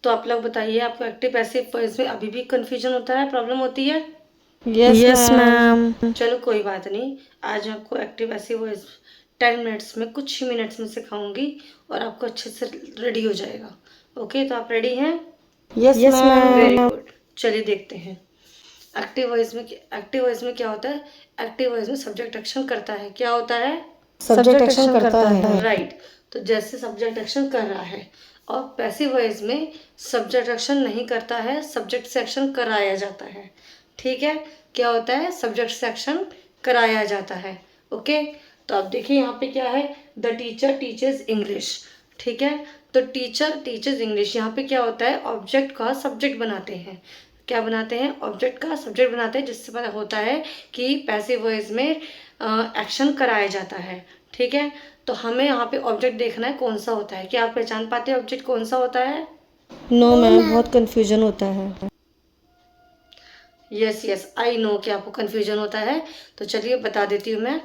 तो आप लोग बताइए, आपको एक्टिव पैसिव वॉइस में अभी भी कंफ्यूजन होता है, प्रॉब्लम होती है? Yes ma'am. चलो कोई बात नहीं, आज आपको एक्टिव पैसिव वॉइस 10 मिनट्स में, कुछ ही मिनट्स में सिखाऊंगी और आपको अच्छे से रेडी हो जाएगा। ओके, तो आप रेडी हैं? Yes ma'am. Very good. चलिए देखते हैं एक्टिव वॉइस में क्या होता है। एक्टिव वॉइस में सब्जेक्ट एक्शन करता है। क्या होता है? सब्जेक्ट एक्शन करता है। राइट। तो जैसे सब्जेक्ट एक्शन कर रहा है, और पैसिव वॉइस में सब्जेक्ट एक्शन नहीं करता है, सब्जेक्ट से एक्शन कराया जाता है। ठीक है, क्या होता है? सब्जेक्ट से एक्शन कराया जाता है। ओके, तो अब देखिए यहाँ पे क्या है, द टीचर टीचर्स इंग्लिश। ठीक है, तो टीचर टीचर्स इंग्लिश, यहाँ पे क्या होता है, ऑब्जेक्ट का सब्जेक्ट बनाते हैं। क्या बनाते हैं? ऑब्जेक्ट का सब्जेक्ट बनाते हैं, जिससे पता होता है कि पैसिव वॉइस में एक्शन कराया जाता है। ठीक है, तो हमें यहाँ पे ऑब्जेक्ट देखना है कौन सा होता है। क्या आप पहचान पाते हैं ऑब्जेक्ट कौन सा होता है? नो मैम, बहुत कंफ्यूजन होता है। यस आई नो कि आपको कन्फ्यूजन होता है। तो चलिए बता देती हूँ मैं।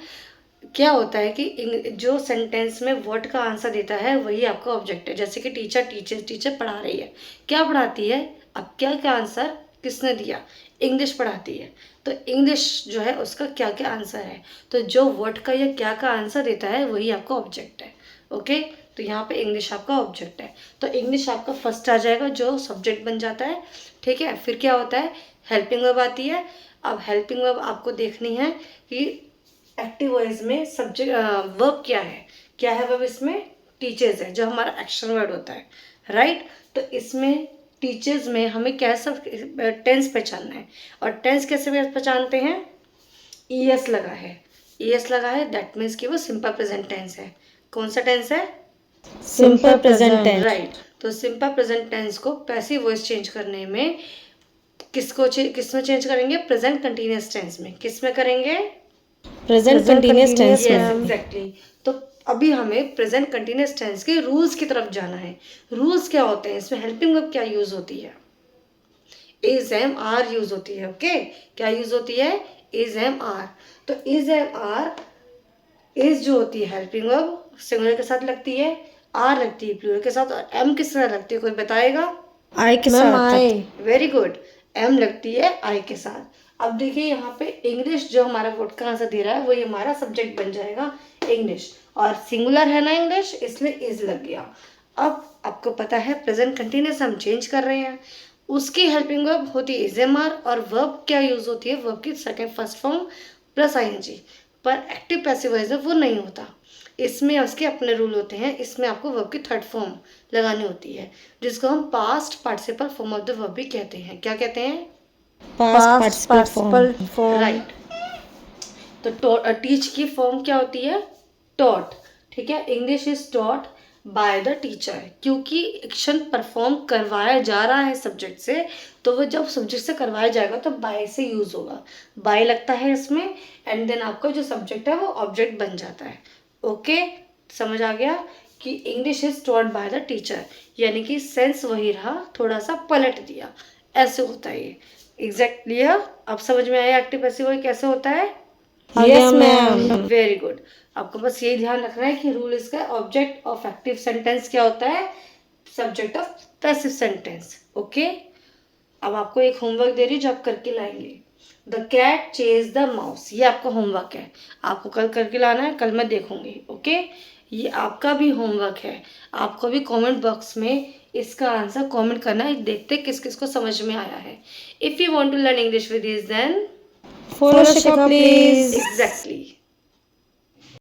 क्या होता है कि जो सेंटेंस में वर्ड का आंसर देता है वही आपका ऑब्जेक्ट है। जैसे कि टीचर टीचर पढ़ा रही है, क्या पढ़ाती है? अब क्या क्या आंसर किसने दिया? इंग्लिश पढ़ाती है, तो इंग्लिश जो है उसका क्या क्या आंसर है। तो जो वर्ड का या क्या का आंसर देता है वही आपका ऑब्जेक्ट है। ओके, तो यहाँ पे इंग्लिश आपका ऑब्जेक्ट है, तो इंग्लिश आपका फर्स्ट आ जाएगा जो सब्जेक्ट बन जाता है। ठीक है, फिर क्या होता है? हेल्पिंग वर्ब आती है। अब हेल्पिंग वर्ब आपको देखनी है कि एक्टिव वॉइस में सब्जेक्ट वर्ब क्या है वर्ब इसमें? टीचर्स है, जो हमारा एक्शन वर्ड होता है। राइट, तो इसमें टीचर्स में हमें कैसा टेंस पहचानना है, और टेंस कैसे पहचानते हैं? ईएस लगा है, दैट मीन्स कि वो सिंपल प्रेजेंट टेंस है। कौन सा टेंस है? Simple present tense. राइट, तो सिंपल प्रेजेंट टेंस को पैसिव वॉइस चेंज करने में किसमें चेंज करेंगे? प्रेजेंट कंटिन्यूअस टेंस में। किसमें करेंगे? Present continuous tense yes ma'am. Exactly. तो अभी हमें प्रेजेंट कंटिन्यूअस टेंस के रूल्स की तरफ जाना है। रूल्स क्या होते हैं इसमें? हेल्पिंग वर्ब क्या यूज होती है? इज एम आर यूज होती है। ओके, क्या यूज होती है? Is am are. तो इज एम आर, इज जो होती है हेल्पिंग वर्ब सिंगुलर के साथ लगती है, आर लगती है प्लूरल के साथ, और एम किस तरह लगती है कोई बताएगा? आई के मैम साथ। आई। वेरी गुड, एम लगती है आई के साथ। अब देखिए यहाँ पे इंग्लिश जो हमारा वर्ड का आंसर दे रहा है वही हमारा सब्जेक्ट बन जाएगा इंग्लिश, और सिंगुलर है ना इंग्लिश, इसलिए इज लग गया। अब आपको पता है प्रेजेंट कंटिन्यूअस हम चेंज कर रहे हैं, उसकी हेल्पिंग वर्ब होती है इज एम आर, और वर्ब क्या यूज होती है? वर्ब की second first form plus ING. पर एक्टिव पैसिव वॉइस में वो नहीं होता, इसमें उसके अपने रूल होते हैं। इसमें आपको वर्ब की थर्ड फॉर्म लगानी होती है, जिसको हम past participle form of the verb भी कहते हैं। क्या कहते हैं? Past participle form. राइट। तो टीच की फॉर्म क्या होती है? टॉट। ठीक है, English is taught by the teacher, क्योंकि एक्शन परफॉर्म करवाया जा रहा है सब्जेक्ट से, तो वो जब सब्जेक्ट से करवाया जाएगा तो बाय से यूज होगा, बाय लगता है इसमें, एंड देन आपका जो सब्जेक्ट है वो ऑब्जेक्ट बन जाता है। ओके, समझ आ गया कि English is taught by the teacher, यानी कि सेंस वही रहा, थोड़ा सा पलट दिया, ऐसे होता है ये। Exact clear? अब समझ में आया एक्टिव पैसिव वॉइस कैसे होता है? Yes ma'am. Very good. आपको बस ये ध्यान रखना है कि रूल इसका ऑब्जेक्ट ऑफ एक्टिव सेंटेंस क्या होता है? Subject of passive sentence. Okay, अब आपको एक होमवर्क दे रही हूँ जो आप करके लाएंगे। The cat chase the mouse, ये आपका होमवर्क है, आपको कल करके लाना है, कल मैं देखूंगी। ओके, ये आपका भी होमवर्क है, आपको भी कमेंट बॉक्स में इसका आंसर कमेंट करना है, देखते किस किस को समझ में आया है। If you want to learn English with this then follow Shikha please. Exactly